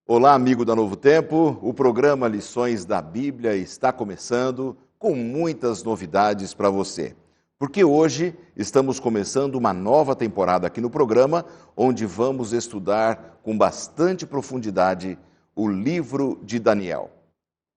Olá, amigo da Novo Tempo. O programa Lições da Bíblia está começando com muitas novidades para você. Porque hoje estamos começando uma nova temporada aqui no programa, onde vamos estudar com bastante profundidade o livro de Daniel.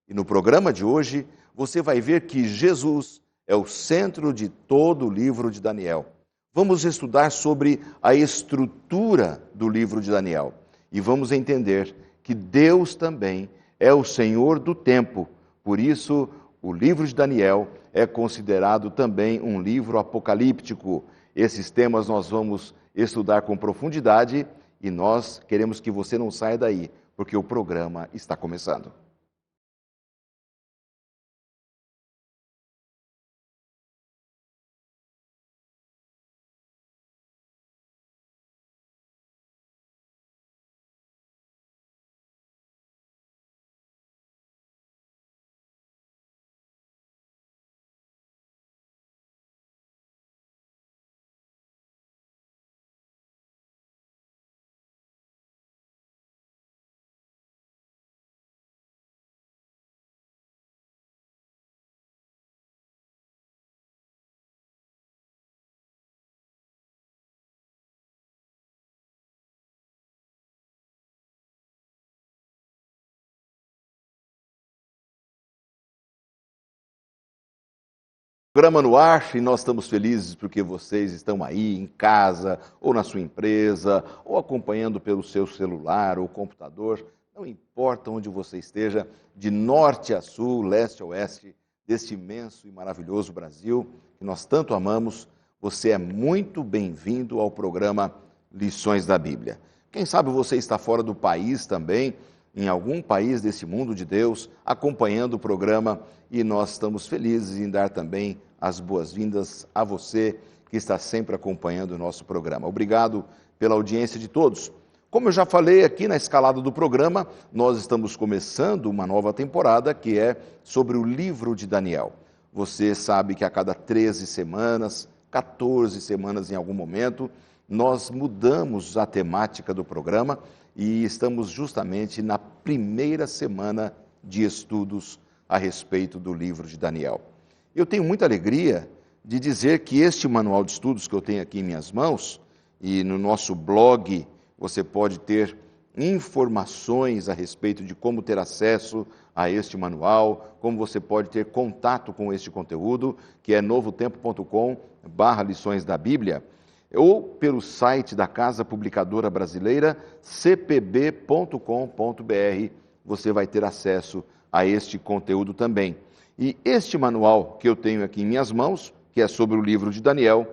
E no programa de hoje, você vai ver que Jesus é o centro de todo o livro de Daniel. Vamos estudar sobre a estrutura do livro de Daniel e vamos entender que Deus também é o Senhor do tempo. Por isso, o livro de Daniel é considerado também um livro apocalíptico. Esses temas nós vamos estudar com profundidade e nós queremos que você não saia daí, porque o programa está começando. Programa no ar e nós estamos felizes porque vocês estão aí em casa, ou na sua empresa, ou acompanhando pelo seu celular ou computador. Não importa onde você esteja, de norte a sul, leste a oeste, deste imenso e maravilhoso Brasil, que nós tanto amamos, você é muito bem-vindo ao programa Lições da Bíblia. Quem sabe você está fora do país também, em algum país desse mundo de Deus, acompanhando o programa, e nós estamos felizes em dar também as boas-vindas a você que está sempre acompanhando o nosso programa. Obrigado pela audiência de todos. Como eu já falei aqui na escalada do programa, nós estamos começando uma nova temporada que é sobre o livro de Daniel. Você sabe que a cada 13 semanas, 14 semanas em algum momento, nós mudamos a temática do programa e estamos justamente na primeira semana de estudos a respeito do livro de Daniel. Eu tenho muita alegria de dizer que este manual de estudos que eu tenho aqui em minhas mãos, e no nosso blog você pode ter informações a respeito de como ter acesso a este manual, como você pode ter contato com este conteúdo, que é novotempo.com/lições da Bíblia, ou pelo site da Casa Publicadora Brasileira, cpb.com.br, você vai ter acesso a este conteúdo também. E este manual que eu tenho aqui em minhas mãos, que é sobre o livro de Daniel,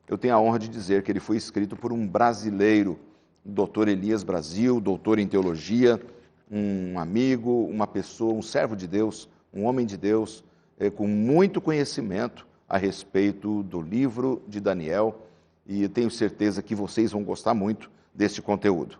eu tenho a honra de dizer que ele foi escrito por um brasileiro, o Dr. Elias Brasil, doutor em teologia, um amigo, uma pessoa, um servo de Deus, um homem de Deus, com muito conhecimento a respeito do livro de Daniel, e tenho certeza que vocês vão gostar muito deste conteúdo.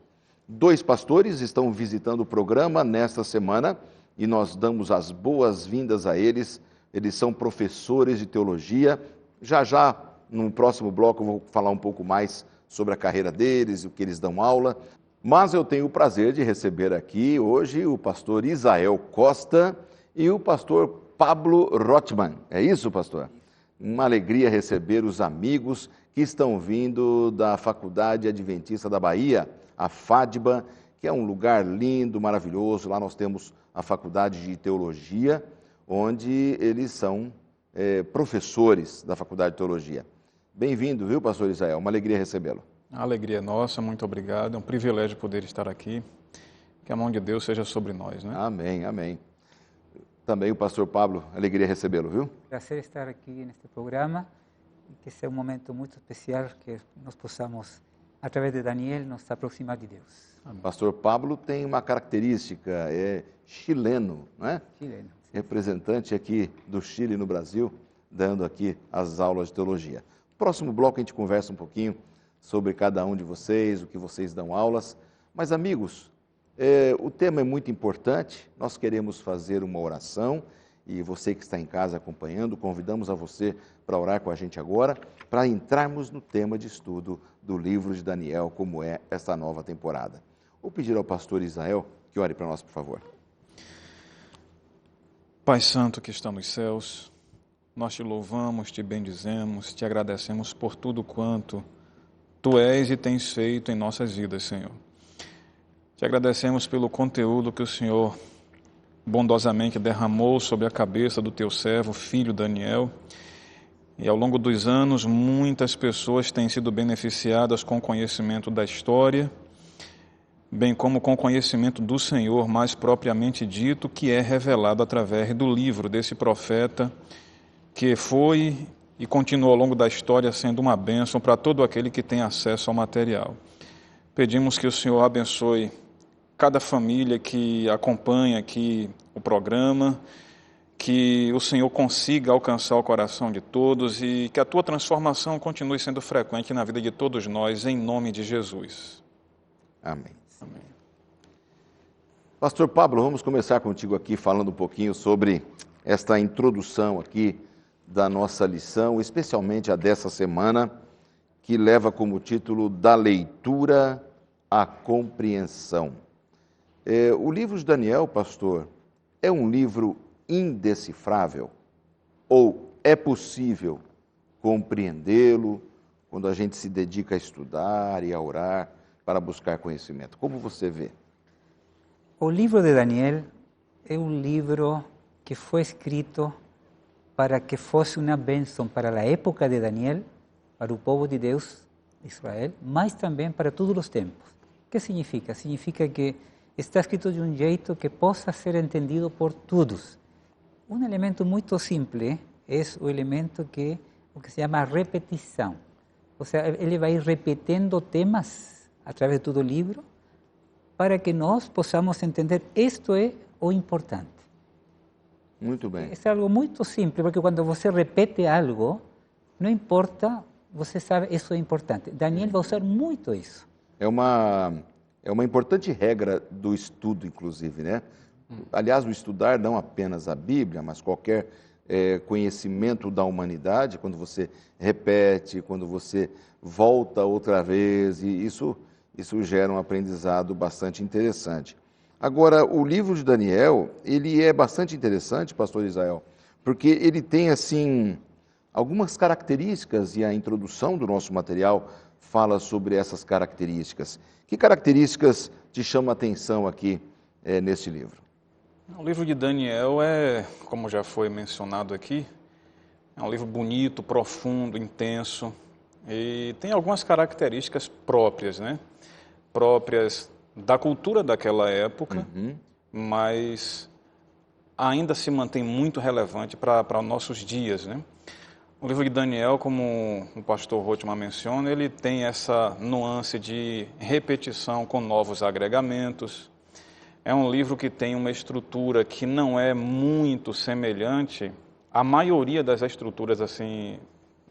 2 pastores estão visitando o programa nesta semana, e nós damos as boas-vindas a eles. Eles são professores de teologia. Já, no próximo bloco, eu vou falar um pouco mais sobre a carreira deles, o que eles dão aula. Mas eu tenho o prazer de receber aqui hoje o pastor Isael Costa e o pastor Pablo Rothman. É isso, pastor? Uma alegria receber os amigos que estão vindo da Faculdade Adventista da Bahia, a FADBA, que é um lugar lindo, maravilhoso. Lá nós temos a Faculdade de Teologia, onde eles são professores da Faculdade de Teologia. Bem-vindo, viu, pastor Israel? Uma alegria recebê-lo. A alegria é nossa, muito obrigado. É um privilégio poder estar aqui. Que a mão de Deus seja sobre nós, né? Amém, amém. Também o pastor Pablo, alegria recebê-lo, viu? Prazer estar aqui neste programa e que seja um momento muito especial que nós possamos, através de Daniel, nos aproximar de Deus. O pastor Pablo tem uma característica, é chileno, não é? Chileno. Representante aqui do Chile no Brasil, dando aqui as aulas de teologia. Próximo bloco a gente conversa um pouquinho sobre cada um de vocês, o que vocês dão aulas. Mas, amigos, o tema é muito importante, nós queremos fazer uma oração e você que está em casa acompanhando, convidamos a você para orar com a gente agora, para entrarmos no tema de estudo do livro de Daniel, como é esta nova temporada. Vou pedir ao pastor Israel que que ore para nós, por favor. Pai Santo que está nos céus, nós te louvamos, te bendizemos, te agradecemos por tudo quanto Tu és e tens feito em nossas vidas, Senhor. Te agradecemos pelo conteúdo que o Senhor bondosamente derramou sobre a cabeça do Teu servo, filho Daniel. E ao longo dos anos, muitas pessoas têm sido beneficiadas com o conhecimento da história, bem como com o conhecimento do Senhor, mais propriamente dito, que é revelado através do livro desse profeta, que foi e continua ao longo da história sendo uma bênção para todo aquele que tem acesso ao material. Pedimos que o Senhor abençoe cada família que acompanha aqui o programa, que o Senhor consiga alcançar o coração de todos e que a Tua transformação continue sendo frequente na vida de todos nós, em nome de Jesus. Amém. Amém. Pastor Pablo, vamos começar contigo aqui falando um pouquinho sobre esta introdução aqui da nossa lição, especialmente a dessa semana, que leva como título Da Leitura à Compreensão. O livro de Daniel, pastor, é um livro indecifrável? Ou é possível compreendê-lo quando a gente se dedica a estudar e a orar para buscar conhecimento? Como você vê? O livro de Daniel é um livro que foi escrito para que fosse uma bênção para a época de Daniel, para o povo de Deus, Israel, mas também para todos os tempos. O que significa? Significa que está escrito de um jeito que possa ser entendido por todos. Um elemento muito simples é o elemento o que se chama repetição. Ou seja, ele vai repetindo temas através de todo o livro para que nós possamos entender isto é o importante. Muito bem. É algo muito simples, porque quando você repete algo, não importa, você sabe, isso é importante. Daniel vai usar muito isso. É uma importante regra do estudo, inclusive, né? Aliás, o estudar não apenas a Bíblia, mas qualquer conhecimento da humanidade, quando você repete, quando você volta outra vez, e isso gera um aprendizado bastante interessante. Agora, o livro de Daniel, ele é bastante interessante, pastor Israel, porque ele tem, assim, algumas características, e a introdução do nosso material fala sobre essas características. Que características te chamam a atenção aqui neste livro? O livro de Daniel é, como já foi mencionado aqui, é um livro bonito, profundo, intenso, e tem algumas características próprias, né? Próprias da cultura daquela época, mas ainda se mantém muito relevante para nossos dias, né? O livro de Daniel, como o pastor Rothman menciona, ele tem essa nuance de repetição com novos agregamentos. É um livro que tem uma estrutura que não é muito semelhante à maioria das estruturas assim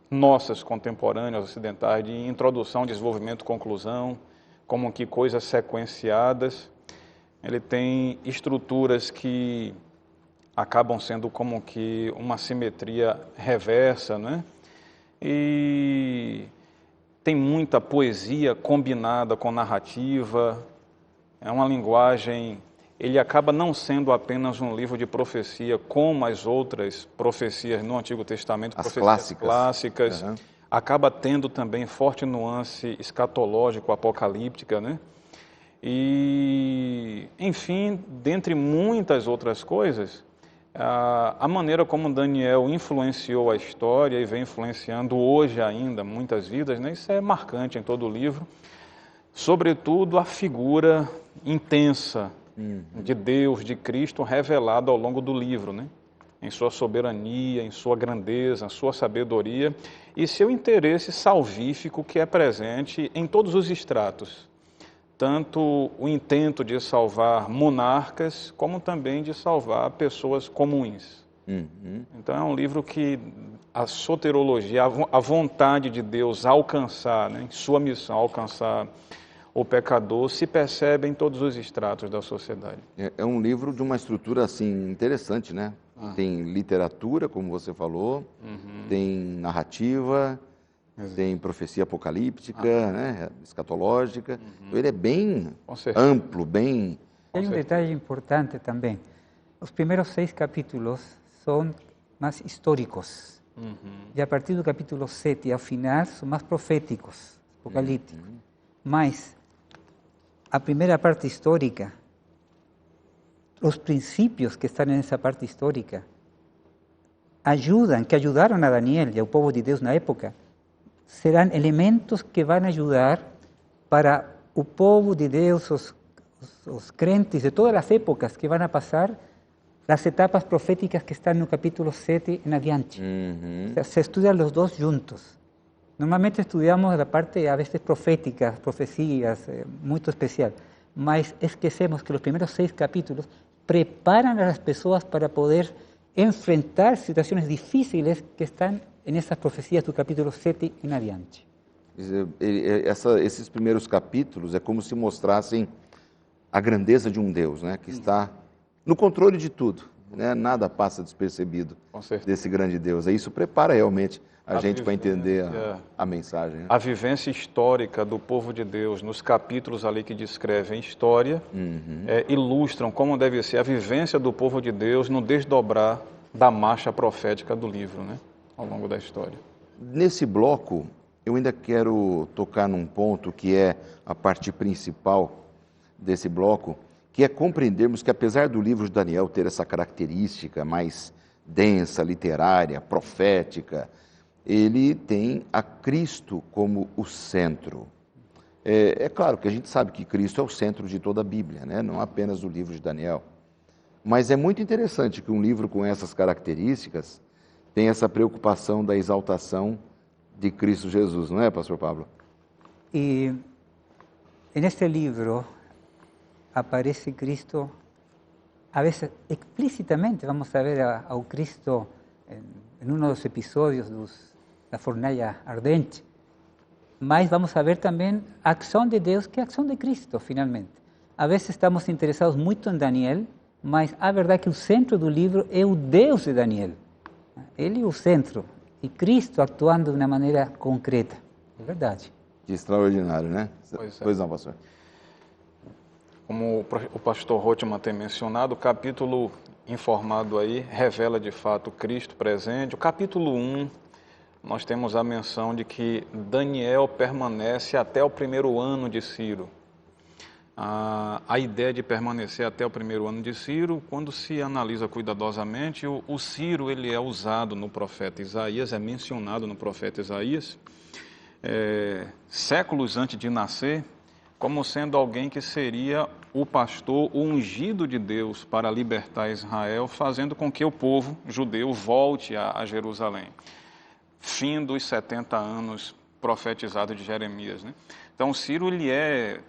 nossas, contemporâneas, ocidentais, de introdução, desenvolvimento, conclusão, como que coisas sequenciadas. Ele tem estruturas que acabam sendo como que uma simetria reversa, né? E tem muita poesia combinada com narrativa. É uma linguagem, ele acaba não sendo apenas um livro de profecia, como as outras profecias no Antigo Testamento, as profecias clássicas. Uhum. Acaba tendo também forte nuance escatológico, apocalíptica, né? E, enfim, dentre muitas outras coisas, a maneira como Daniel influenciou a história e vem influenciando hoje ainda muitas vidas, né? Isso é marcante em todo o livro. Sobretudo a figura intensa de Deus, de Cristo, revelada ao longo do livro, né? Em sua soberania, em sua grandeza, em sua sabedoria e seu interesse salvífico que é presente em todos os estratos. Tanto o intento de salvar monarcas, como também de salvar pessoas comuns. Então é um livro que a soterologia, a vontade de Deus alcançar, né, sua missão, alcançar o pecador, se percebe em todos os estratos da sociedade. É um livro de uma estrutura assim interessante, né? Tem literatura, como você falou, tem narrativa, tem profecia apocalíptica, né? Escatológica. Então, ele é bem amplo, bem Y hay un detalle importante también. Los primeros 6 capítulos son más históricos. Y a partir del capítulo 7 al final son más proféticos, apocalípticos. Mas a primera parte histórica, los principios que están en esa parte histórica que ayudaron a Daniel y al pueblo de Dios en la época, serán elementos que van a ayudar para el pueblo de Dios, los crentes de todas las épocas que van a pasar, las etapas proféticas que están en el capítulo 7 en adiante. O sea, se estudian los dos juntos. Normalmente estudiamos la parte a veces profética, profecías, muy especial, mas esquecemos que los primeros 6 capítulos preparan a las personas para poder enfrentar situaciones difíciles que están en esas profecias do capítulo 7 em adiante. Esses primeiros capítulos é como se mostrassem a grandeza de um Deus, né, que está no controle de tudo, né, nada passa despercebido desse grande Deus. Isso prepara realmente a gente para entender a mensagem. Né? A vivência histórica do povo de Deus, nos capítulos ali que descrevem história, ilustram como deve ser a vivência do povo de Deus no desdobrar da marcha profética do livro, né, ao longo da história. Nesse bloco, eu ainda quero tocar num ponto que é a parte principal desse bloco, que é compreendermos que apesar do livro de Daniel ter essa característica mais densa, literária, profética, ele tem a Cristo como o centro. É claro que a gente sabe que Cristo é o centro de toda a Bíblia, né? Não apenas do livro de Daniel. Mas é muito interessante que um livro com essas características tenha essa preocupação da exaltação de Cristo Jesus, não é, Pastor Pablo? E neste livro aparece Cristo, a veces explícitamente, vamos a ver ao Cristo en uno de los episodios da fornalha ardente, mas vamos a ver também a acção de Deus, que é a acção de Cristo, finalmente. A veces estamos interessados muito em Daniel, mas a verdade é que o centro do livro é o Deus de Daniel. Ele é o centro, e Cristo atuando de uma maneira concreta. É verdade. Que extraordinário, né? Pois não, pastor. Como o pastor Rothman tem mencionado, o capítulo informado aí revela de fato Cristo presente. O capítulo 1, nós temos a menção de que Daniel permanece até o primeiro ano de Ciro. A ideia de permanecer até o primeiro ano de Ciro, quando se analisa cuidadosamente, o Ciro ele é usado no profeta Isaías, é mencionado no profeta Isaías, séculos antes de nascer, como sendo alguém que seria o pastor, o ungido de Deus para libertar Israel, fazendo com que o povo judeu volte a Jerusalém. Fim dos 70 anos profetizados de Jeremias, né? Então, Ciro, ele é,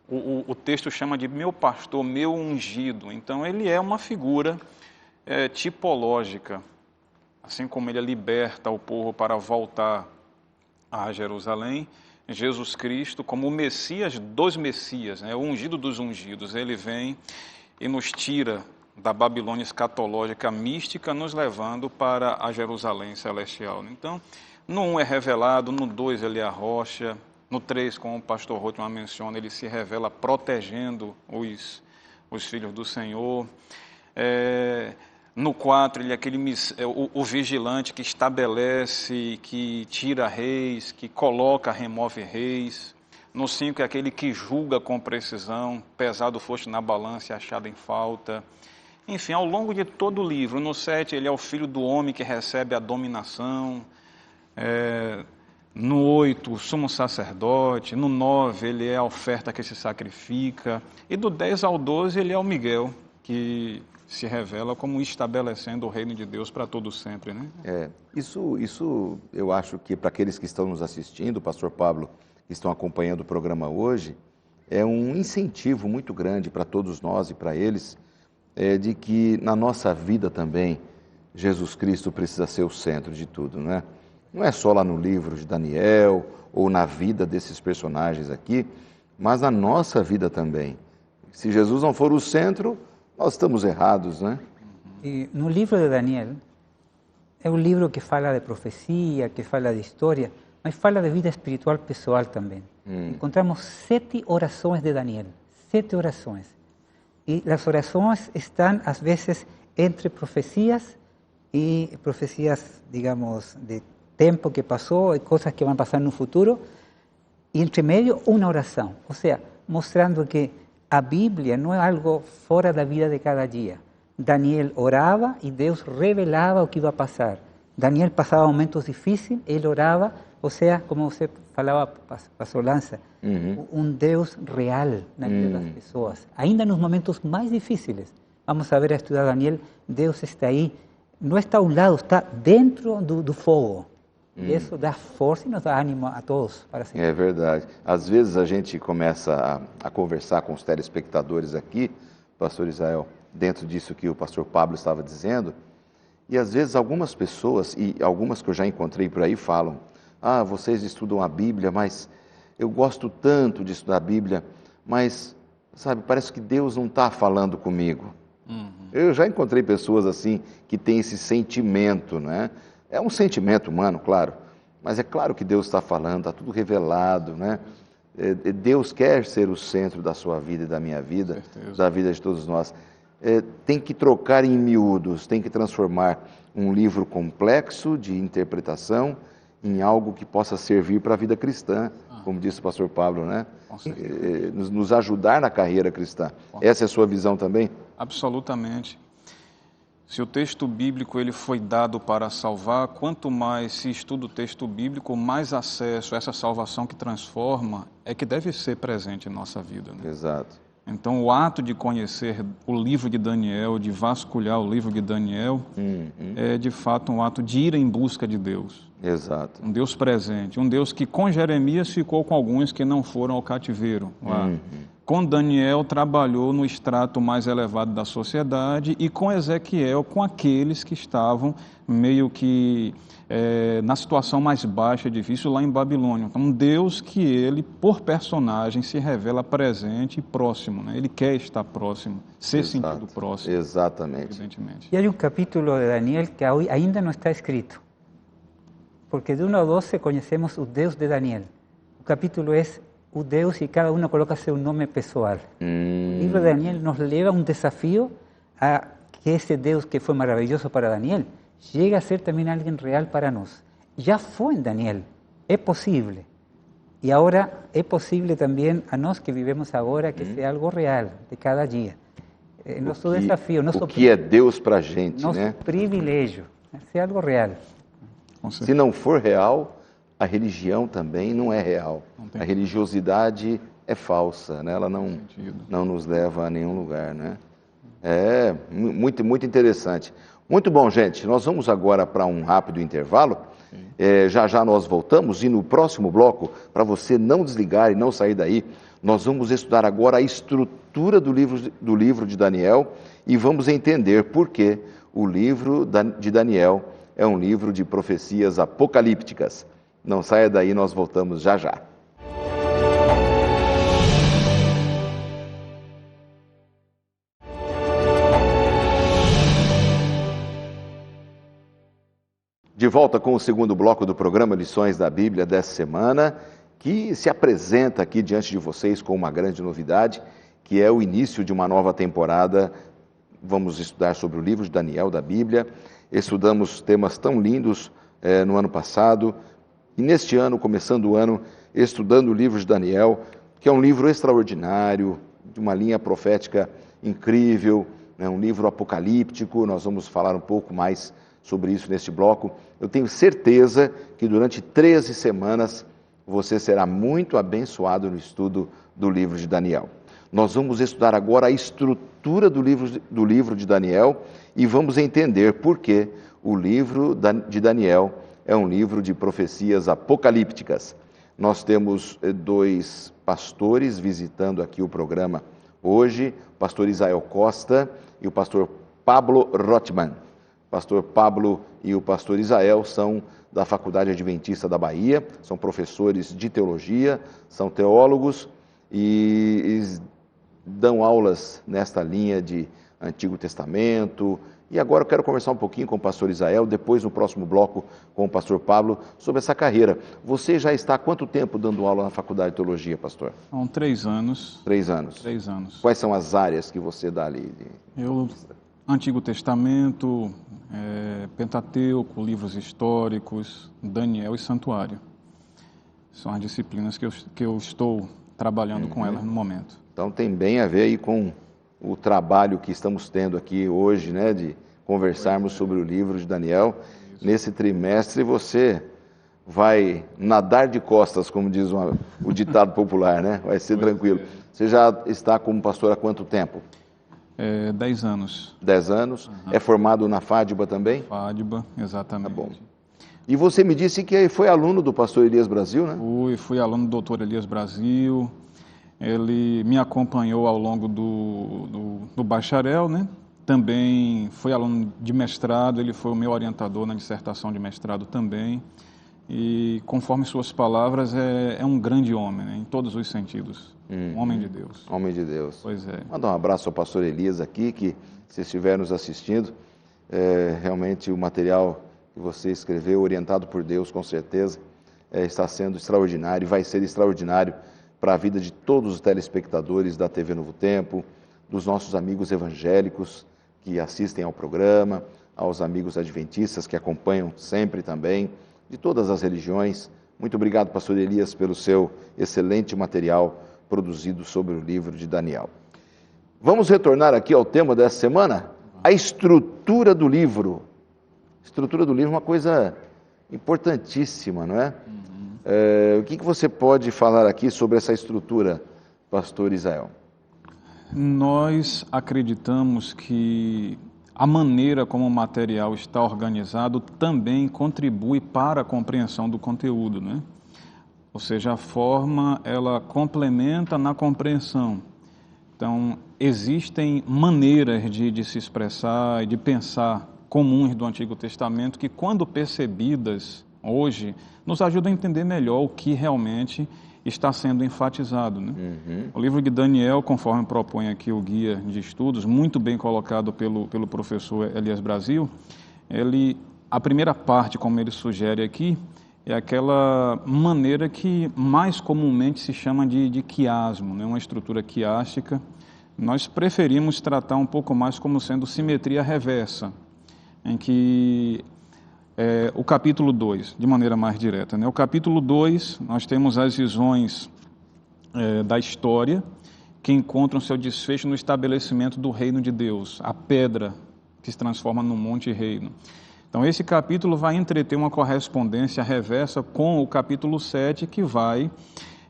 o texto chama de meu pastor, meu ungido. Então, ele é uma figura tipológica, assim como ele liberta o povo para voltar a Jerusalém. Jesus Cristo, como o Messias dos Messias, né? O ungido dos ungidos, ele vem e nos tira da Babilônia escatológica mística, nos levando para a Jerusalém celestial. Então, no 1 é revelado, no 2 ele é a rocha, no 3, como o pastor Rothman menciona, ele se revela protegendo os filhos do Senhor. No 4, ele é o vigilante que estabelece, que tira reis, que coloca, remove reis. No 5 é aquele que julga com precisão, pesado foste na balança e achado em falta. Enfim, ao longo de todo o livro. No 7, ele é o filho do homem que recebe a dominação. No 8, o sumo sacerdote. No 9, ele é a oferta que se sacrifica. E do 10 ao 12, ele é o Miguel, que se revela como estabelecendo o reino de Deus para todo sempre, né? Isso eu acho que para aqueles que estão nos assistindo, Pastor Pablo, que estão acompanhando o programa hoje, é um incentivo muito grande para todos nós e para eles, de que na nossa vida também Jesus Cristo precisa ser o centro de tudo, né? Não é só lá no livro de Daniel ou na vida desses personagens aqui, mas na nossa vida também. Se Jesus não for o centro, nós estamos errados, né? E no livro de Daniel, é um livro que fala de profecia, que fala de história, mas fala de vida espiritual pessoal também. Encontramos 7 orações de Daniel, 7 orações. Y las oraciones están a veces entre profecías y profecías, digamos, de tiempo que pasó y cosas que van a pasar en un futuro. Y entre medio una oración. O sea, mostrando que a Bíblia não é algo fora da vida de cada dia. Daniel orava e Deus revelava o que ia passar. Daniel passava momentos difíceis, ele orava, ou seja, como você falava, Pastor Lanza, Deus real na vida das pessoas. Ainda nos momentos mais difíceis, vamos a ver a estudar Daniel, Deus está aí, não está a um lado, está dentro do fogo. E isso dá força e nos dá ânimo a todos para seguir. É verdade. Às vezes a gente começa a conversar com os telespectadores aqui, Pastor Israel, dentro disso que o Pastor Pablo estava dizendo, e às vezes algumas pessoas, e algumas que eu já encontrei por aí, falam: ah, vocês estudam a Bíblia, mas eu gosto tanto de estudar a Bíblia, mas, sabe, parece que Deus não está falando comigo. Eu já encontrei pessoas assim que têm esse sentimento, né? É um sentimento humano, claro, mas é claro que Deus está falando, está tudo revelado, né? Deus quer ser o centro da sua vida e da minha vida, da vida de todos nós. Tem que trocar em miúdos, tem que transformar um livro complexo de interpretação em algo que possa servir para a vida cristã, como disse o pastor Pablo, né? Nos ajudar na carreira cristã. Essa é a sua visão também? Absolutamente. Se o texto bíblico ele foi dado para salvar, quanto mais se estuda o texto bíblico, mais acesso a essa salvação que transforma é que deve ser presente em nossa vida, né? Exato. Então, o ato de conhecer o livro de Daniel, de vasculhar o livro de Daniel, é de fato um ato de ir em busca de Deus. Exato. Um Deus presente, um Deus que com Jeremias ficou com alguns que não foram ao cativeiro lá. Com Daniel trabalhou no extrato mais elevado da sociedade e com Ezequiel com aqueles que estavam meio que na situação mais baixa e difícil lá em Babilônia. Então, um Deus que ele, por personagem, se revela presente e próximo, né? Ele quer estar próximo, ser sentido próximo. Exatamente. Evidentemente. E há um capítulo de Daniel que ainda não está escrito, porque de 1 a 12 conhecemos o Deus de Daniel. O capítulo é o Deus e cada um coloca seu nome pessoal. O livro de Daniel nos leva a um desafio a que esse Deus que foi maravilhoso para Daniel llegue a ser também alguém real para nós. Já foi em Daniel, é possível. E agora é possível também a nós que vivemos agora que seja algo real de cada dia. Nosso desafio, o que é Deus para a gente, nosso né? privilégio, ser algo real. Se não for real, a religião também não é real. A religiosidade é falsa, né? Ela não nos leva a nenhum lugar, né? É muito, muito interessante. Muito bom, gente. Nós vamos agora para um rápido intervalo. Já nós voltamos e no próximo bloco, para você não desligar e não sair daí, nós vamos estudar agora a estrutura do livro de Daniel e vamos entender por que o livro de Daniel é um livro de profecias apocalípticas. Não saia daí, nós voltamos já já. De volta com o segundo bloco do programa Lições da Bíblia dessa semana, que se apresenta aqui diante de vocês com uma grande novidade, que é o início de uma nova temporada. Vamos estudar sobre o livro de Daniel da Bíblia. Estudamos temas tão lindos no ano passado, e neste ano, começando o ano, estudando o livro de Daniel, que é um livro extraordinário, de uma linha profética incrível, né? Um livro apocalíptico. Nós vamos falar um pouco mais sobre isso neste bloco. Eu tenho certeza que durante 13 semanas você será muito abençoado no estudo do livro de Daniel. Nós vamos estudar agora a estrutura do livro de Daniel e vamos entender por que o livro de Daniel é um livro de profecias apocalípticas. Nós temos 2 pastores visitando aqui o programa hoje, o pastor Israel Costa e o pastor Pablo Rothman. O pastor Pablo e o pastor Israel são da Faculdade Adventista da Bahia, são professores de teologia, são teólogos e dão aulas nesta linha de Antigo Testamento. E agora eu quero conversar um pouquinho com o pastor Israel, depois no próximo bloco com o pastor Pablo, sobre essa carreira. Você já está há quanto tempo dando aula na Faculdade de Teologia, pastor? São 3 anos. 3 anos. 3 anos. Quais são as áreas que você dá ali? Antigo Testamento, Pentateuco, livros históricos, Daniel e Santuário. São as disciplinas que eu estou trabalhando com elas no momento. Então tem bem a ver aí com o trabalho que estamos tendo aqui hoje, né, de conversarmos sobre o livro de Daniel. Nesse trimestre você vai nadar de costas, como diz o ditado popular, né? Vai ser tranquilo. Você já está como pastor há quanto tempo? 10 anos. 10 anos. Uhum. É formado na FADBA também? FADBA, exatamente. Tá bom. E você me disse que foi aluno do pastor Elias Brasil, né? Fui aluno do doutor Elias Brasil. Ele me acompanhou ao longo do bacharel, né? Também foi aluno de mestrado, ele foi o meu orientador na dissertação de mestrado também. E, conforme suas palavras, é um grande homem, né? Em todos os sentidos. Um homem de Deus. Homem de Deus. Pois é. Manda um abraço ao pastor Elias aqui, que se estiver nos assistindo, realmente o material que você escreveu, orientado por Deus, com certeza, está sendo extraordinário e vai ser extraordinário para a vida de todos os telespectadores da TV Novo Tempo, dos nossos amigos evangélicos que assistem ao programa, aos amigos adventistas que acompanham sempre também, de todas as religiões. Muito obrigado, pastor Elias, pelo seu excelente material produzido sobre o livro de Daniel. Vamos retornar aqui ao tema dessa semana, a estrutura do livro. Estrutura do livro é uma coisa importantíssima, não é? O que você pode falar aqui sobre essa estrutura, pastor Israel? Nós acreditamos que a maneira como o material está organizado também contribui para a compreensão do conteúdo, né? Ou seja, a forma, ela complementa na compreensão. Então, existem maneiras de se expressar e de pensar comuns do Antigo Testamento que, quando percebidas hoje, nos ajudam a entender melhor o que realmente está sendo enfatizado, né? O livro de Daniel, conforme propõe aqui o guia de estudos, muito bem colocado pelo professor Elias Brasil, a primeira parte, como ele sugere aqui, é aquela maneira que mais comumente se chama de quiasmo, né? Uma estrutura quiástica. Nós preferimos tratar um pouco mais como sendo simetria reversa, em que o capítulo 2, de maneira mais direta, né? O capítulo 2, nós temos as visões da história que encontram seu desfecho no estabelecimento do reino de Deus, a pedra que se transforma num monte reino. Então, esse capítulo vai entreter uma correspondência reversa com o capítulo 7, que vai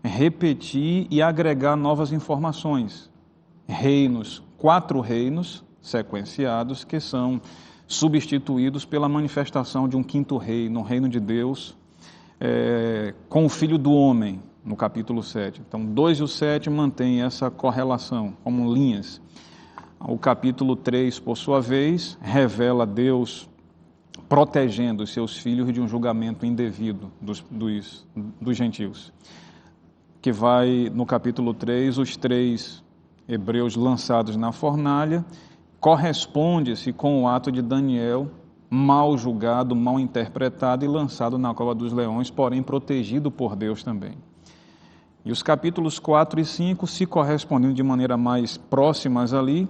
repetir e agregar novas informações. Reinos, 4 reinos sequenciados, que são substituídos pela manifestação de um 5º reino, o reino de Deus, com o Filho do Homem, no capítulo 7. Então, 2 e o 7 mantêm essa correlação como linhas. O capítulo 3, por sua vez, revela Deus protegendo os seus filhos de um julgamento indevido dos gentios. Que vai, no capítulo 3, os 3 hebreus lançados na fornalha, corresponde-se com o ato de Daniel, mal julgado, mal interpretado e lançado na cova dos leões, porém protegido por Deus também. E os capítulos 4 e 5 se correspondem de maneira mais próximas ali,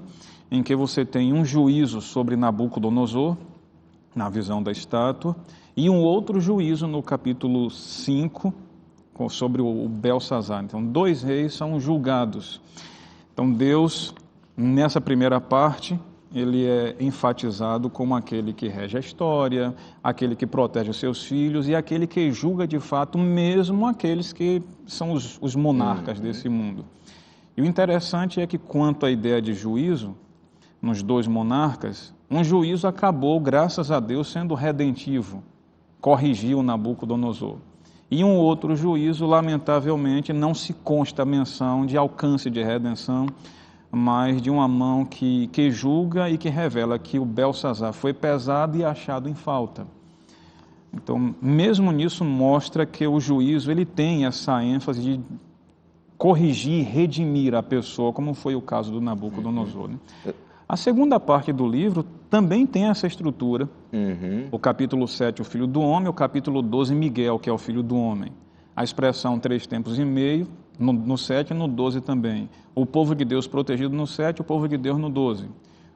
em que você tem um juízo sobre Nabucodonosor, na visão da estátua, e um outro juízo no capítulo 5, sobre o Belsazar. Então, 2 reis são julgados. Então, Deus, nessa primeira parte, ele é enfatizado como aquele que rege a história, aquele que protege os seus filhos e aquele que julga de fato mesmo aqueles que são os monarcas desse mundo. E o interessante é que, quanto à ideia de juízo, nos 2 monarcas, um juízo acabou, graças a Deus, sendo redentivo, corrigiu Nabucodonosor. E um outro juízo, lamentavelmente, não se consta a menção de alcance de redenção, mas de uma mão que julga e que revela que o Belsazar foi pesado e achado em falta. Então, mesmo nisso, mostra que o juízo ele tem essa ênfase de corrigir, redimir a pessoa, como foi o caso do Nabucodonosor, né? A segunda parte do livro também tem essa estrutura. O capítulo 7, o filho do homem, o capítulo 12, Miguel, que é o filho do homem. A expressão 3 tempos e meio, no 7 e no 12 também. O povo de Deus protegido no 7, o povo de Deus no 12.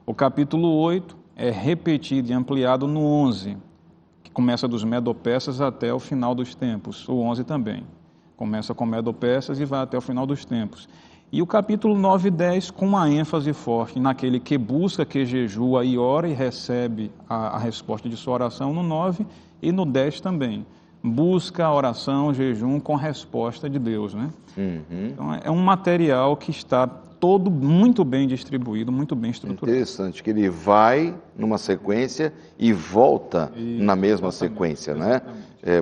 O capítulo 8 é repetido e ampliado no 11, que começa dos Medo-Persas até o final dos tempos. O 11 também. Começa com Medo-Persas e vai até o final dos tempos. E o capítulo 9 e 10 com uma ênfase forte naquele que busca, que jejua e ora e recebe a resposta de sua oração no 9 e no 10 também. Busca, oração, jejum com resposta de Deus, né? Então é um material que está todo muito bem distribuído, muito bem estruturado. Interessante, que ele vai numa sequência e volta na mesma sequência, né?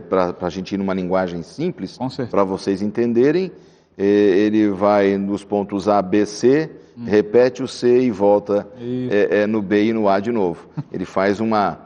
Para a gente ir numa linguagem simples, para vocês entenderem, ele vai nos pontos A, B, C, repete o C e volta no B e no A de novo. Ele faz uma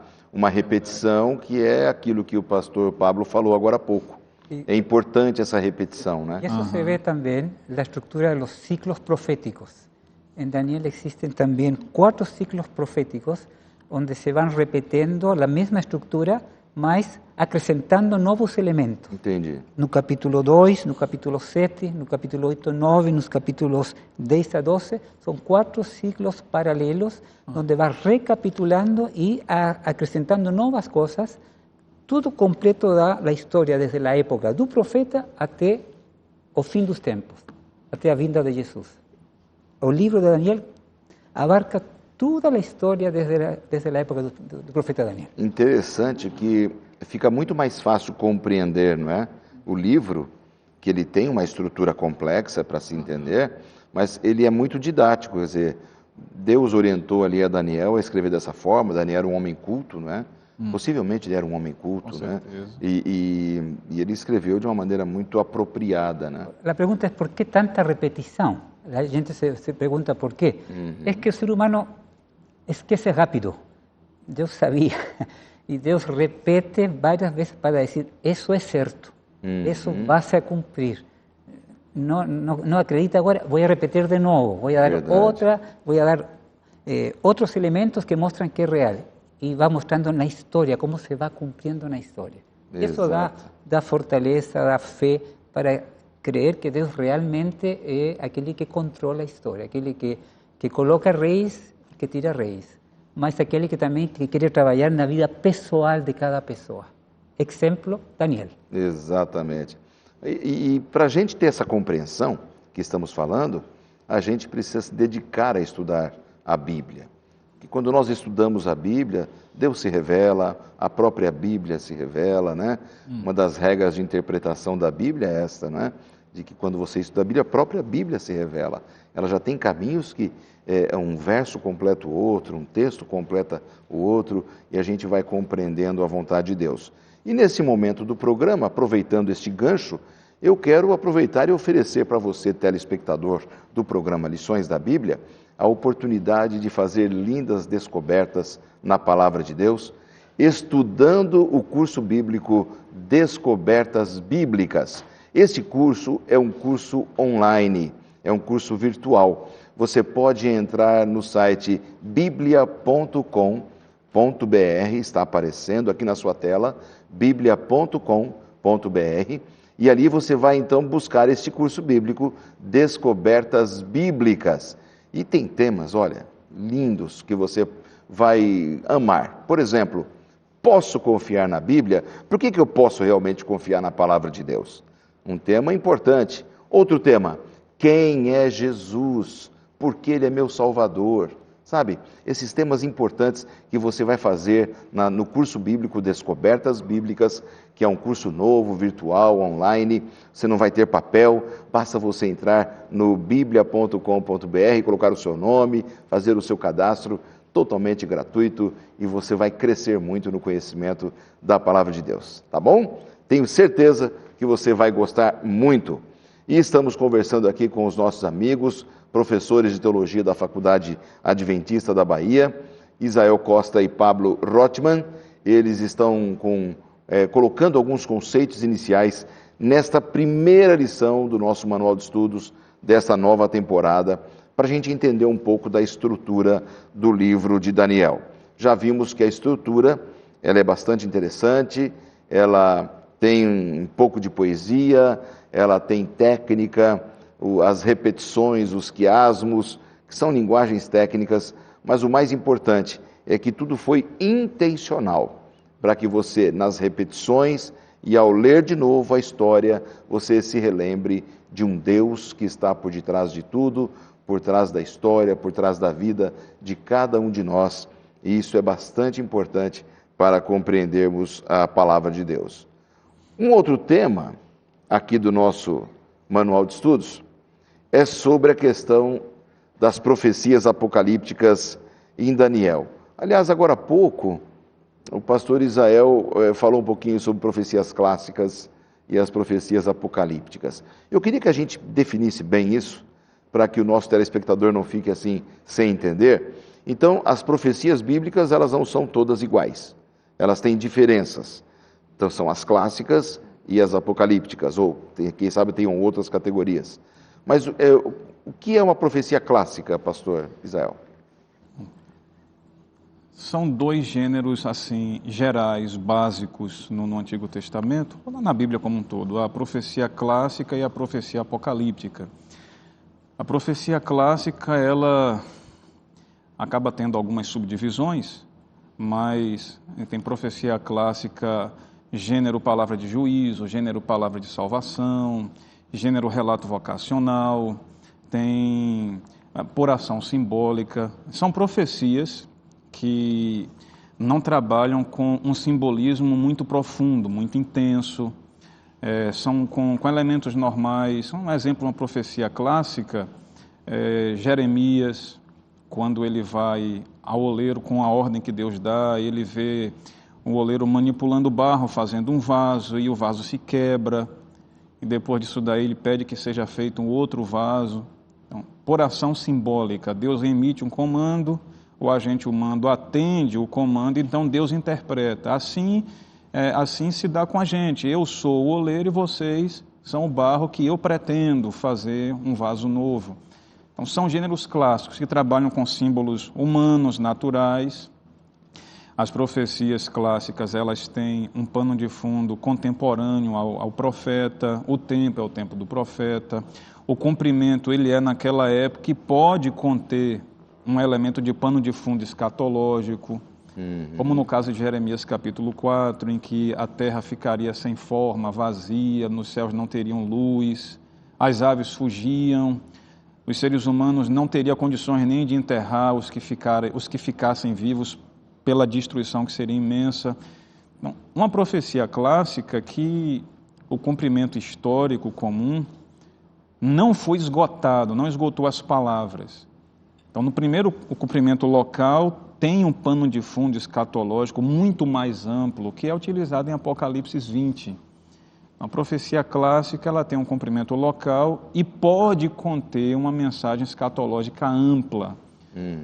repetição que é aquilo que o pastor Pablo falou agora há pouco. É importante essa repetição, né? Y eso se ve también en la estructura de los ciclos proféticos. En Daniel existen también 4 ciclos proféticos donde se van repitiendo la misma estructura, mas acrescentando novos elementos. Entendi. No capítulo 2, no capítulo 7, no capítulo 8, 9, nos capítulos 10 a 12, son 4 ciclos paralelos donde va recapitulando y acrescentando novas cosas. Tudo completo da a história desde a época do profeta até o fim dos tempos, até a vinda de Jesus. O livro de Daniel abarca toda a história desde a época do profeta Daniel. Interessante que fica muito mais fácil compreender, não é? O livro, que ele tem uma estrutura complexa para se entender, mas ele é muito didático, quer dizer, Deus orientou ali a Daniel a escrever dessa forma. Daniel era um homem culto, não é? Possivelmente ele era um homem culto, né? E ele escreveu de uma maneira muito apropriada, né? A pergunta é por que tanta repetição? A gente se pergunta por quê. É que o ser humano esquece rápido. Deus sabia. E Deus repete várias vezes para dizer, isso é certo, isso vai se cumprir. Não acredita agora, vou repetir de novo, vou dar outros elementos que mostram que é real. E vai mostrando na história, como se vai cumprindo na história. Isso dá fortaleza, dá fé para crer que Deus realmente é aquele que controla a história, aquele que coloca reis, que tira reis, mas aquele que também quer trabalhar na vida pessoal de cada pessoa. Exemplo, Daniel. Exatamente. E para a gente ter essa compreensão que estamos falando, a gente precisa se dedicar a estudar a Bíblia. Que quando nós estudamos a Bíblia, Deus se revela, a própria Bíblia se revela, né? Uma das regras de interpretação da Bíblia é esta, né? De que quando você estuda a Bíblia, a própria Bíblia se revela. Ela já tem caminhos que um verso completa o outro, um texto completa o outro, e a gente vai compreendendo a vontade de Deus. E nesse momento do programa, aproveitando este gancho, eu quero aproveitar e oferecer para você, telespectador do programa Lições da Bíblia, a oportunidade de fazer lindas descobertas na Palavra de Deus, estudando o curso bíblico Descobertas Bíblicas. Este curso é um curso online, é um curso virtual. Você pode entrar no site biblia.com.br, está aparecendo aqui na sua tela, biblia.com.br, e ali você vai então buscar este curso bíblico Descobertas Bíblicas. E tem temas, olha, lindos que você vai amar. Por exemplo, posso confiar na Bíblia? Por que eu posso realmente confiar na Palavra de Deus? Um tema importante. Outro tema, quem é Jesus? Porque Ele é meu Salvador. Sabe, esses temas importantes que você vai fazer no curso bíblico Descobertas Bíblicas, que é um curso novo, virtual, online, você não vai ter papel, basta você entrar no biblia.com.br, colocar o seu nome, fazer o seu cadastro, totalmente gratuito, e você vai crescer muito no conhecimento da Palavra de Deus, tá bom? Tenho certeza que você vai gostar muito. E estamos conversando aqui com os nossos amigos, professores de teologia da Faculdade Adventista da Bahia, Isael Costa e Pablo Rothman. Eles estão colocando alguns conceitos iniciais nesta primeira lição do nosso Manual de Estudos desta nova temporada para a gente entender um pouco da estrutura do livro de Daniel. Já vimos que a estrutura ela é bastante interessante, ela tem um pouco de poesia, ela tem técnica, as repetições, os quiasmos, que são linguagens técnicas, mas o mais importante é que tudo foi intencional, para que você, nas repetições e ao ler de novo a história, você se relembre de um Deus que está por detrás de tudo, por trás da história, por trás da vida de cada um de nós. E isso é bastante importante para compreendermos a palavra de Deus. Um outro tema aqui do nosso manual de estudos é sobre a questão das profecias apocalípticas em Daniel. Aliás, agora há pouco, o pastor Isael falou um pouquinho sobre profecias clássicas e as profecias apocalípticas. Eu queria que a gente definisse bem isso, para que o nosso telespectador não fique assim sem entender. Então, as profecias bíblicas, elas não são todas iguais. Elas têm diferenças. Então, são as clássicas e as apocalípticas, ou quem sabe tenham outras categorias. Mas o que é uma profecia clássica, pastor Isael? São dois gêneros assim gerais, básicos no Antigo Testamento, ou na Bíblia como um todo, a profecia clássica e a profecia apocalíptica. A profecia clássica, ela acaba tendo algumas subdivisões, mas tem profecia clássica, gênero palavra de juízo, gênero palavra de salvação, gênero relato vocacional, tem por ação simbólica. São profecias que não trabalham com um simbolismo muito profundo, muito intenso, são com elementos normais. Um exemplo, uma profecia clássica, Jeremias, quando ele vai ao oleiro com a ordem que Deus dá, ele vê o oleiro manipulando o barro, fazendo um vaso, e o vaso se quebra, e depois disso daí ele pede que seja feito um outro vaso. Então, por ação simbólica, Deus emite um comando, o agente humano atende o comando, então Deus interpreta. Assim se dá com a gente. Eu sou o oleiro e vocês são o barro que eu pretendo fazer um vaso novo. Então, são gêneros clássicos que trabalham com símbolos humanos, naturais. As profecias clássicas, elas têm um pano de fundo contemporâneo ao profeta, o tempo é o tempo do profeta, o cumprimento, ele é naquela época, e pode conter um elemento de pano de fundo escatológico, como no caso de Jeremias capítulo 4, em que a terra ficaria sem forma, vazia, nos céus não teriam luz, as aves fugiam, os seres humanos não teriam condições nem de enterrar os que ficassem vivos pela destruição que seria imensa. Então, uma profecia clássica que o cumprimento histórico comum não foi esgotado, não esgotou as palavras. Então, no primeiro, o cumprimento local tem um pano de fundo escatológico muito mais amplo, que é utilizado em Apocalipse 20. A profecia clássica, ela tem um cumprimento local e pode conter uma mensagem escatológica ampla,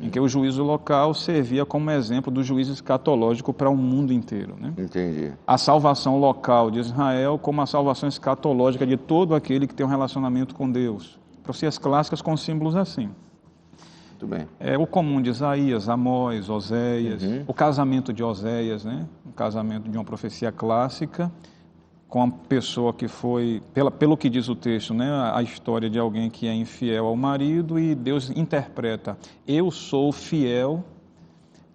em que o juízo local servia como exemplo do juízo escatológico para o mundo inteiro, né? Entendi. A salvação local de Israel como a salvação escatológica de todo aquele que tem um relacionamento com Deus. Profecias clássicas com símbolos assim. Muito bem. O comum de Isaías, Amós, Oséias, o casamento de Oséias, né? Um casamento de uma profecia clássica com a pessoa que foi, pelo que diz o texto, né? A história de alguém que é infiel ao marido, e Deus interpreta: eu sou fiel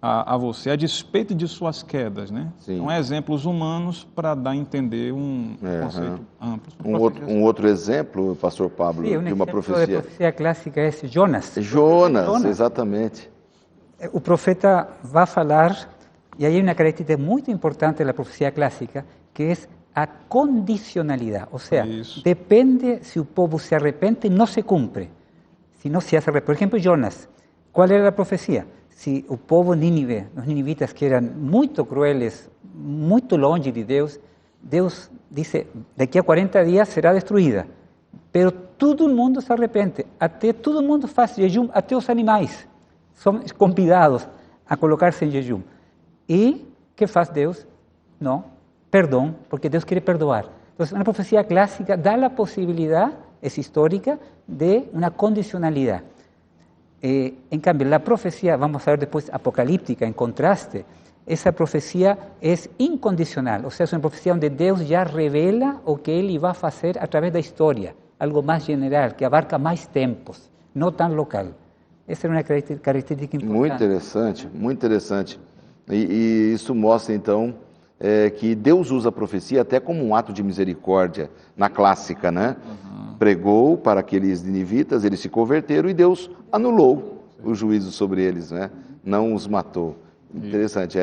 a você, a despeito de suas quedas, né? Então, exemplos humanos para dar a entender um conceito amplo. Um outro exemplo, pastor Pablo, de uma profecia. De profecia clássica é Jonas. Jonas, exatamente. O profeta vai falar, e aí uma característica muito importante da profecia clássica, que é a condicionalidade. Ou seja, depende se o povo se arrepende, não se cumpre. Se não se hace, por exemplo, Jonas, qual era a profecia? Se o povo Nínive, os ninivitas que eram muito crueles, muito longe de Deus, Deus disse: daqui a 40 dias será destruída. Pero todo mundo se arrepende, até todo mundo faz jejum, até os animais são convidados a colocar-se em jejum. E que faz Deus? Não, perdão, porque Deus quer perdoar. Então, uma profecia clássica dá a possibilidade, é histórica, de uma condicionalidade. En cambio, la profecía, vamos a ver después, apocalíptica, en contraste, esa profecía es incondicional, o sea, es una profecía donde Deus já revela o que Ele vai fazer através da história, algo mais general, que abarca mais tempos, não tão local. Essa é uma característica importante. Muito interessante. E isso mostra, então, que Deus usa a profecia até como um ato de misericórdia, na clássica, né? Pregou para aqueles ninivitas, eles se converteram e Deus anulou o juízo sobre eles, né? Não os matou. Interessante,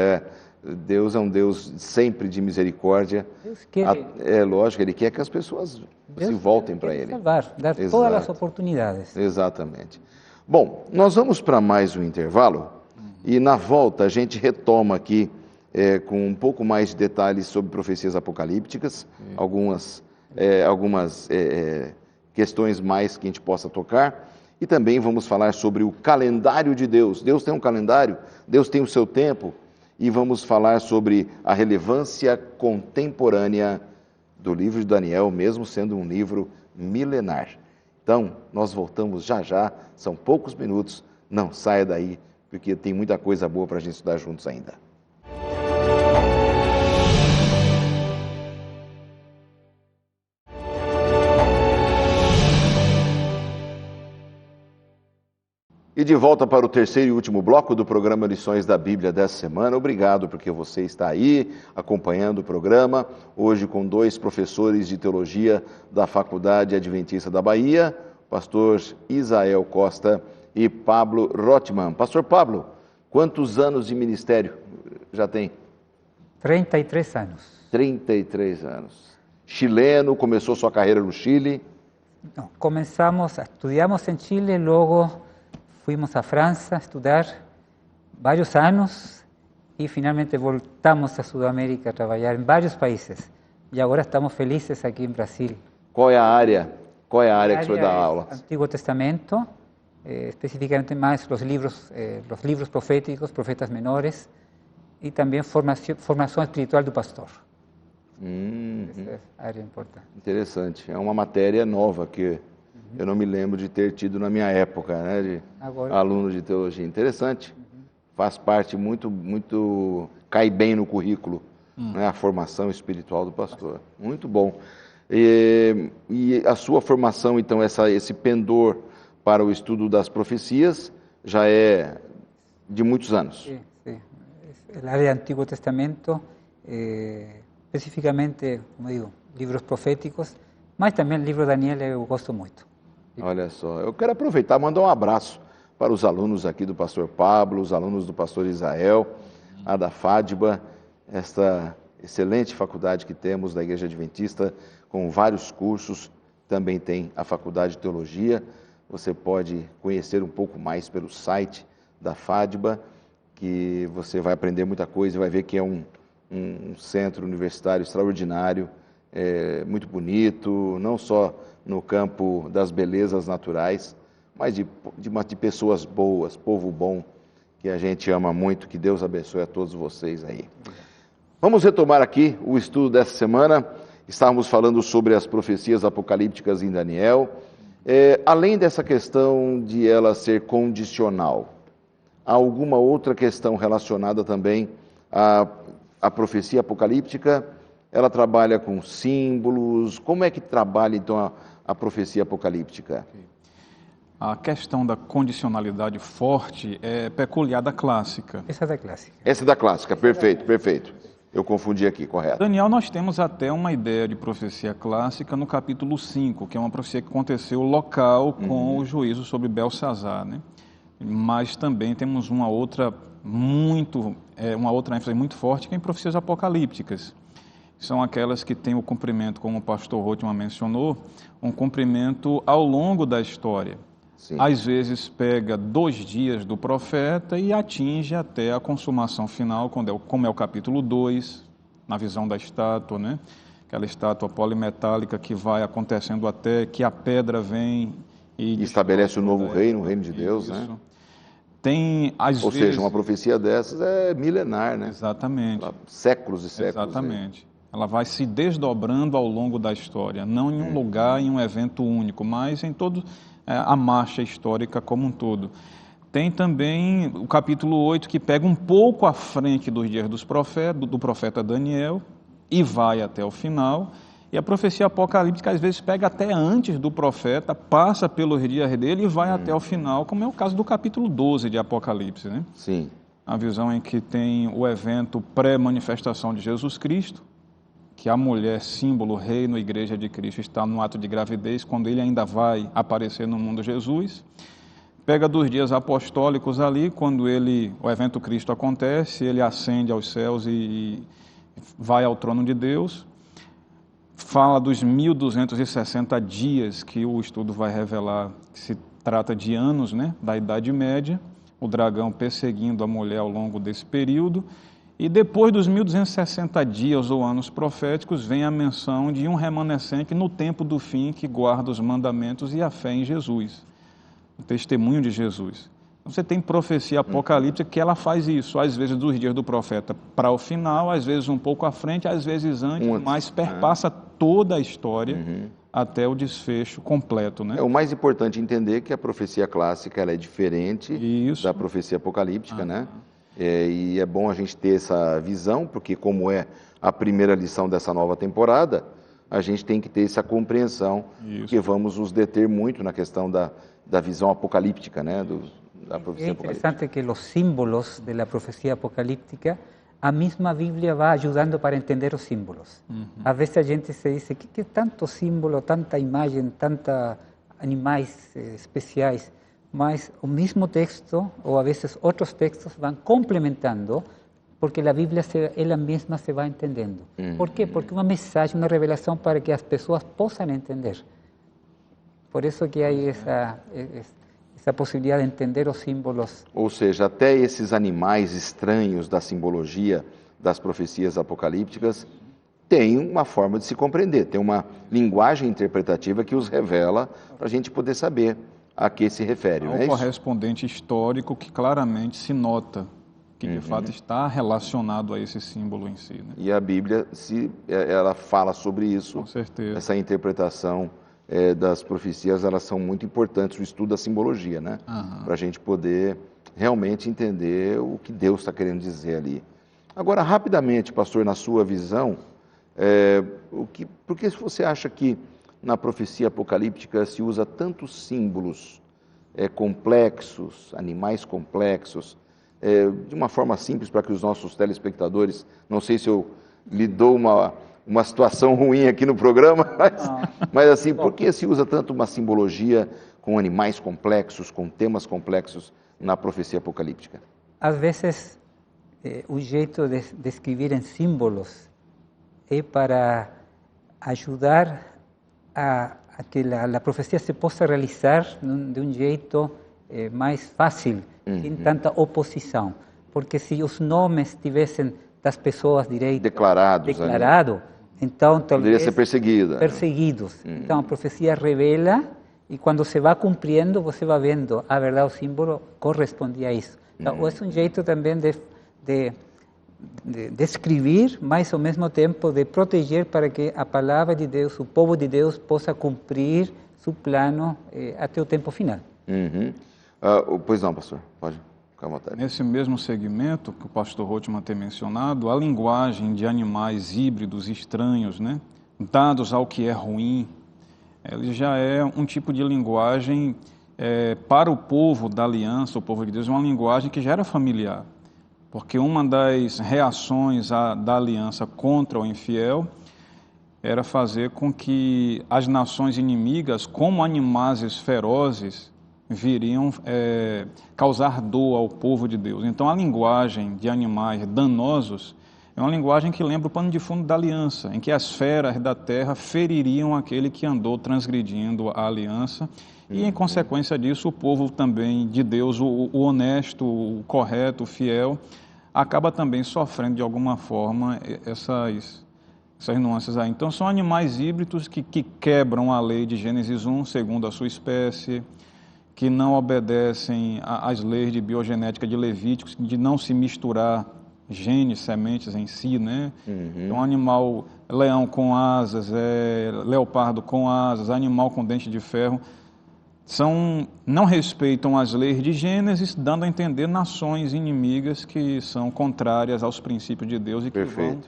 Deus é um Deus sempre de misericórdia. Deus quer, é lógico, Ele quer que as pessoas se voltem para Ele. Salvar, dar todas as oportunidades. Exatamente. Bom, nós vamos para mais um intervalo e na volta a gente retoma aqui com um pouco mais de detalhes sobre profecias apocalípticas, algumas questões mais que a gente possa tocar, e também vamos falar sobre o calendário de Deus. Deus tem um calendário, Deus tem o seu tempo, e vamos falar sobre a relevância contemporânea do livro de Daniel, mesmo sendo um livro milenar. Então, nós voltamos já já, são poucos minutos, não saia daí, porque tem muita coisa boa para a gente estudar juntos ainda. E de volta para o terceiro e último bloco do programa Lições da Bíblia dessa semana. Obrigado porque você está aí acompanhando o programa, hoje com dois professores de teologia da Faculdade Adventista da Bahia, pastor Isael Costa e Pablo Rothman. Pastor Pablo, quantos anos de ministério já tem? 33 anos. 33 anos. Chileno, começou sua carreira no Chile? Não, estudiamos em Chile, logo fuimos a França a estudar vários anos e finalmente voltamos a Sudamérica a trabalhar em vários países. E agora estamos felizes aqui em Brasil. Qual é a área que o senhor dá aula? Antigo Testamento, especificamente mais os livros proféticos, profetas menores, e também formação espiritual do pastor. Essa é a área importante. Interessante. É uma matéria nova que eu não me lembro de ter tido na minha época, né, de aluno de teologia. Interessante. Faz parte muito, cai bem no currículo, né, a formação espiritual do pastor. Muito bom. E a sua formação, então, esse pendor para o estudo das profecias, já é de muitos anos. Sim, sim. A área do Antigo Testamento, especificamente, como digo, livros proféticos, mas também o livro de Daniel eu gosto muito. Olha só, eu quero aproveitar e mandar um abraço para os alunos aqui do pastor Pablo, os alunos do pastor Isael, a da FADBA, esta excelente faculdade que temos da Igreja Adventista, com vários cursos, também tem a Faculdade de Teologia. Você pode conhecer um pouco mais pelo site da FADBA, que você vai aprender muita coisa e vai ver que é um centro universitário extraordinário, muito bonito, não só no campo das belezas naturais, mas de pessoas boas, povo bom, que a gente ama muito. Que Deus abençoe a todos vocês aí. Vamos retomar aqui o estudo dessa semana. Estávamos falando sobre as profecias apocalípticas em Daniel. Além dessa questão de ela ser condicional, há alguma outra questão relacionada também à profecia apocalíptica? Ela trabalha com símbolos. Como é que trabalha, então, a profecia apocalíptica? A questão da condicionalidade forte é peculiar da clássica. Essa é da clássica. Essa é da clássica, perfeito. Eu confundi aqui, correto. Daniel, nós temos até uma ideia de profecia clássica no capítulo 5, que é uma profecia que aconteceu local com o juízo sobre Belsazar, né? Mas também temos uma outra ênfase muito forte que é em profecias apocalípticas. São aquelas que têm o cumprimento, como o pastor Rothman mencionou, um cumprimento ao longo da história. Sim. Às vezes pega 2 dias do profeta e atinge até a consumação final, como é o capítulo 2, na visão da estátua, né? Aquela estátua polimetálica que vai acontecendo até que a pedra vem e estabelece o novo reino, o reino de Deus, né? Tem, às vezes... seja, uma profecia dessas é milenar, né? Exatamente. Séculos e séculos. Exatamente. Né? Ela vai se desdobrando ao longo da história, não em um lugar, em um evento único, mas em todo a marcha histórica como um todo. Tem também o capítulo 8, que pega um pouco à frente dos dias do profeta Daniel e vai até o final. E a profecia apocalíptica, às vezes, pega até antes do profeta, passa pelos dias dele e vai até o final, como é o caso do capítulo 12 de Apocalipse, né? Sim. A visão em que tem o evento pré-manifestação de Jesus Cristo, que a mulher, símbolo, reino, igreja de Cristo, está no ato de gravidez, quando ele ainda vai aparecer no mundo Jesus. Pega dos dias apostólicos ali, quando o evento Cristo acontece, ele ascende aos céus e vai ao trono de Deus. Fala dos 1260 dias que o estudo vai revelar, que se trata de anos, né, da Idade Média, o dragão perseguindo a mulher ao longo desse período. E depois dos 1260 dias ou anos proféticos, vem a menção de um remanescente no tempo do fim que guarda os mandamentos e a fé em Jesus. O testemunho de Jesus. Você tem profecia apocalíptica que ela faz isso, às vezes dos dias do profeta para o final, às vezes um pouco à frente, às vezes antes, mas perpassa toda a história até o desfecho completo, né? É o mais importante entender que a profecia clássica ela é diferente da profecia apocalíptica, né? E é bom a gente ter essa visão, porque como é a primeira lição dessa nova temporada, a gente tem que ter essa compreensão, porque vamos nos deter muito na questão da visão apocalíptica, né? Da profecia é interessante que os símbolos da profecia apocalíptica, a mesma Bíblia vai ajudando para entender os símbolos. Às vezes a gente se diz, que tanto símbolo, tanta imagem, tanta animais especiais, mas o mesmo texto, ou a vezes outros textos, vão complementando, porque a Bíblia ela mesma se vai entendendo. Por quê? Porque uma mensagem, uma revelação para que as pessoas possam entender. Por isso que há essa possibilidade de entender os símbolos. Ou seja, até esses animais estranhos da simbologia das profecias apocalípticas têm uma forma de se compreender, tem uma linguagem interpretativa que os revela para a gente poder saber a que se refere. Há não é isso? correspondente histórico que claramente se nota que de fato está relacionado a esse símbolo em si. Né? E a Bíblia, ela fala sobre isso. Com certeza. Essa interpretação das profecias, elas são muito importantes, o estudo da simbologia, né? Para a gente poder realmente entender o que Deus está querendo dizer ali. Agora, rapidamente, pastor, na sua visão, por que você acha que na profecia apocalíptica se usa tantos símbolos complexos, animais complexos, de uma forma simples para que os nossos telespectadores, não sei se eu lhe dou uma situação ruim aqui no programa, mas assim, por que se usa tanto uma simbologia com animais complexos, com temas complexos na profecia apocalíptica? Às vezes, o jeito de escrever em símbolos é para ajudar a que a profecia se possa realizar de um jeito mais fácil, sem tanta oposição. Porque se os nomes tivessem das pessoas direito declarado, então talvez poderia ser perseguidos. Então a profecia revela e quando se vai cumprindo, você vai vendo a verdade, o símbolo correspondia a isso. Então é um jeito também de escrever, mas ao mesmo tempo de proteger para que a palavra de Deus, o povo de Deus, possa cumprir seu plano até o tempo final. Pois não, pastor, pode ficar à vontade. Nesse mesmo segmento que o pastor Rothman tem mencionado, a linguagem de animais híbridos estranhos, né, dados ao que é ruim, ele já é um tipo de linguagem para o povo da aliança, o povo de Deus, uma linguagem que já era familiar. Porque uma das reações da aliança contra o infiel era fazer com que as nações inimigas, como animais ferozes, viriam causar dor ao povo de Deus. Então, a linguagem de animais danosos é uma linguagem que lembra o pano de fundo da aliança, em que as feras da terra feririam aquele que andou transgredindo a aliança. E, em consequência disso, o povo também de Deus, o honesto, o correto, o fiel, acaba também sofrendo de alguma forma essas nuances aí. Então, são animais híbridos que quebram a lei de Gênesis 1, segundo a sua espécie, que não obedecem às leis de biogenética de Levíticos, de não se misturar genes, sementes em si, né? Então, animal, leão com asas, leopardo com asas, animal com dente de ferro. não respeitam as leis de Gênesis, dando a entender nações inimigas que são contrárias aos princípios de Deus e que vão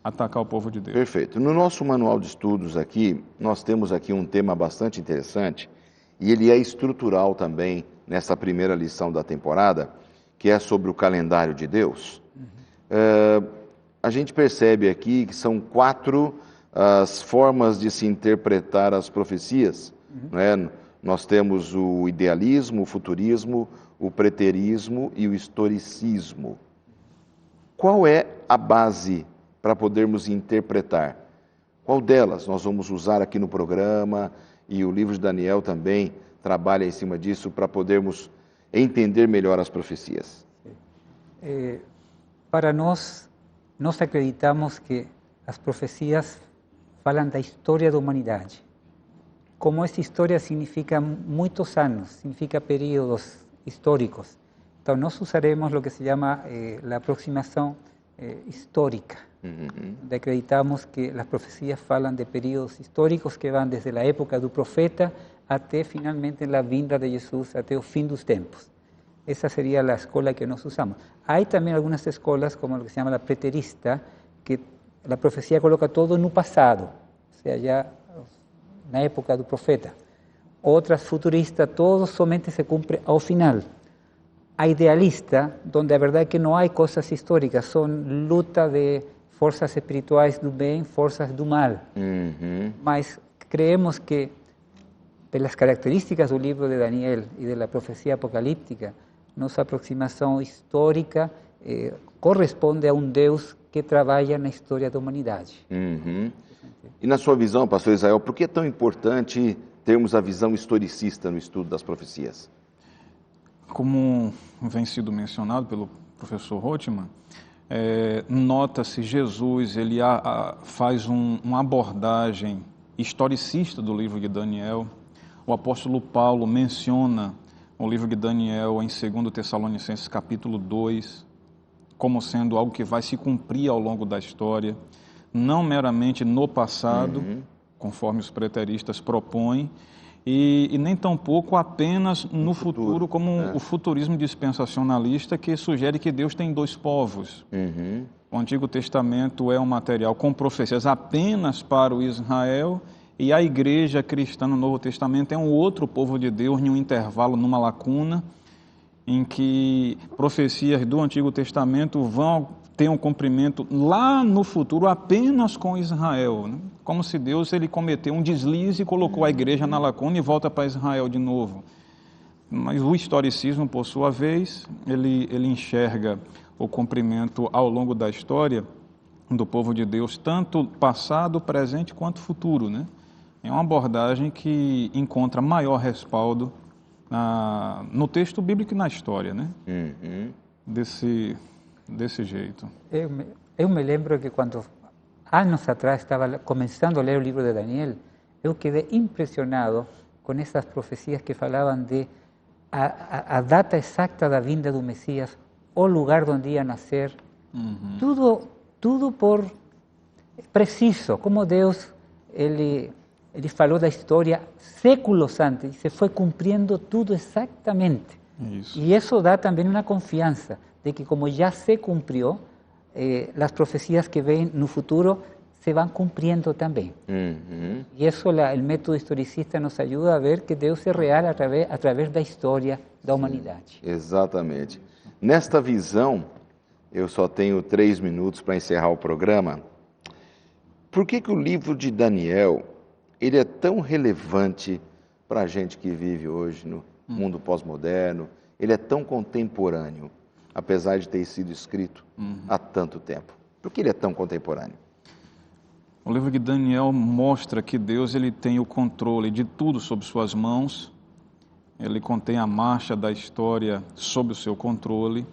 atacar o povo de Deus. Perfeito. No nosso manual de estudos aqui, nós temos aqui um tema bastante interessante e ele é estrutural também nessa primeira lição da temporada, que é sobre o calendário de Deus. A gente percebe aqui que são 4 as formas de se interpretar as profecias, não é? Nós temos o idealismo, o futurismo, o preterismo e o historicismo. Qual é a base para podermos interpretar? Qual delas nós vamos usar aqui no programa? E o livro de Daniel também trabalha em cima disso para podermos entender melhor as profecias. Para nós acreditamos que as profecias falam da história da humanidade. Como essa história significa muitos anos, significa períodos históricos, então nós usaremos o que se chama a aproximação histórica. Onde acreditamos que as profecias falam de períodos históricos que vão desde a época do profeta até finalmente a vinda de Jesus, até o fim dos tempos. Essa seria a escola que nós usamos. Há também algumas escolas, como o que se chama a preterista, que a profecia coloca todo no passado, ou seja, já na época do profeta. Outras futuristas, todo somente se cumpre ao final. A idealista, onde a verdade é que não há coisas históricas, são luta de forças espirituais do bem, forças do mal. Mas creemos que, pelas características do livro de Daniel e da profecia apocalíptica, nossa aproximação histórica corresponde a Deus que trabalha na história da humanidade. E na sua visão, pastor Israel, por que é tão importante termos a visão historicista no estudo das profecias? Como vem sido mencionado pelo professor Rothman, nota-se Jesus, ele faz uma abordagem historicista do livro de Daniel. O apóstolo Paulo menciona o livro de Daniel em 2 Tessalonicenses capítulo 2, como sendo algo que vai se cumprir ao longo da história, não meramente no passado, conforme os preteristas propõem, e nem tampouco apenas no futuro, como o futurismo dispensacionalista, que sugere que Deus tem 2 povos. O Antigo Testamento é um material com profecias apenas para o Israel, e a igreja cristã no Novo Testamento é um outro povo de Deus, em um intervalo, numa lacuna, em que profecias do Antigo Testamento vão ter um cumprimento lá no futuro apenas com Israel, né? Como se Deus ele cometeu um deslize e colocou a igreja na lacuna e volta para Israel de novo. Mas o historicismo, por sua vez, ele enxerga o cumprimento ao longo da história do povo de Deus, tanto passado, presente quanto futuro, né? É uma abordagem que encontra maior respaldo no texto bíblico e na história, né? Desse jeito. Eu me lembro que quando, anos atrás, estava começando a ler o livro de Daniel, eu quedei impressionado com essas profecias que falavam de a data exata da vinda do Messias, o lugar onde ia nascer, tudo por preciso, como Deus ele falou da história séculos antes, e se foi cumprindo tudo exatamente. Isso. E isso dá também uma confiança de que como já se cumpriu, as profecias que vêm no futuro se vão cumprindo também. E isso, o método historicista nos ajuda a ver que Deus é real através da história da humanidade. Exatamente. Nesta visão, eu só tenho 3 minutos para encerrar o programa. Por que o livro de Daniel ele é tão relevante para a gente que vive hoje no mundo pós-moderno? Ele é tão contemporâneo, apesar de ter sido escrito há tanto tempo. Por que ele é tão contemporâneo? O livro de Daniel mostra que Deus ele tem o controle de tudo sob suas mãos. Ele contém a marcha da história sob o seu controle.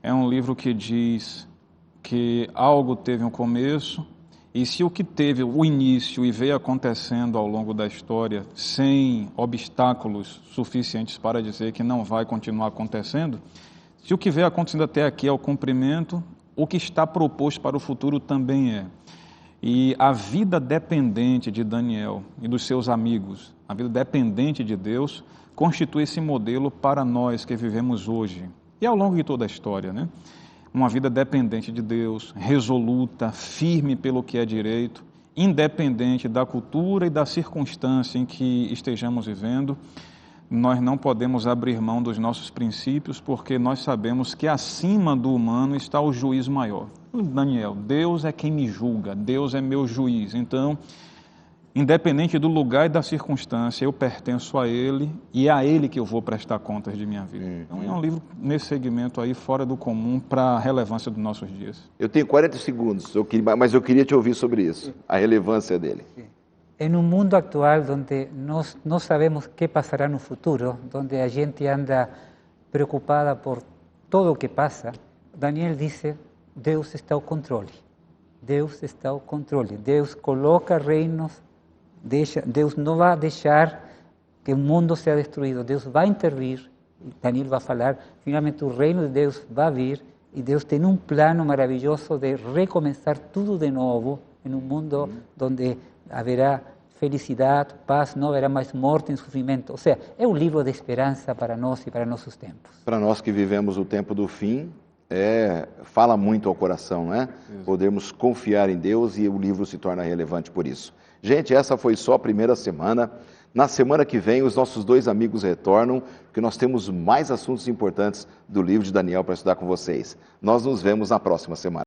É um livro que diz que algo teve um começo, e se o que teve o início e veio acontecendo ao longo da história sem obstáculos suficientes para dizer que não vai continuar acontecendo, se o que veio acontecendo até aqui é o cumprimento, o que está proposto para o futuro também é. E a vida dependente de Daniel e dos seus amigos, a vida dependente de Deus, constitui esse modelo para nós que vivemos hoje. E ao longo de toda a história, né? Uma vida dependente de Deus, resoluta, firme pelo que é direito, independente da cultura e da circunstância em que estejamos vivendo. Nós não podemos abrir mão dos nossos princípios, porque nós sabemos que acima do humano está o juiz maior. Daniel, Deus é quem me julga, Deus é meu juiz. Então, independente do lugar e da circunstância, eu pertenço a Ele e é a Ele que eu vou prestar contas de minha vida. Então, é um livro nesse segmento aí, fora do comum, para a relevância dos nossos dias. Eu tenho 40 segundos, mas eu queria te ouvir sobre isso, a relevância dele. En un mundo actual donde no sabemos qué pasará en un futuro, donde la gente anda preocupada por todo lo que pasa, Daniel dice, Deus está ao controle. Deus está ao controle. Deus coloca reinos, Deus não vai deixar que o mundo seja destruído. Deus vai intervir. Daniel vai falar, finalmente o reino de Deus vai vir e Deus tem um plano maravilhoso de recomeçar tudo de novo em um mundo onde haverá felicidade, paz, não haverá mais morte e sofrimento. Ou seja, é um livro de esperança para nós e para nossos tempos. Para nós que vivemos o tempo do fim, fala muito ao coração, né? Podemos confiar em Deus e o livro se torna relevante por isso. Gente, essa foi só a primeira semana. Na semana que vem, os nossos dois amigos retornam, porque nós temos mais assuntos importantes do livro de Daniel para estudar com vocês. Nós nos vemos na próxima semana.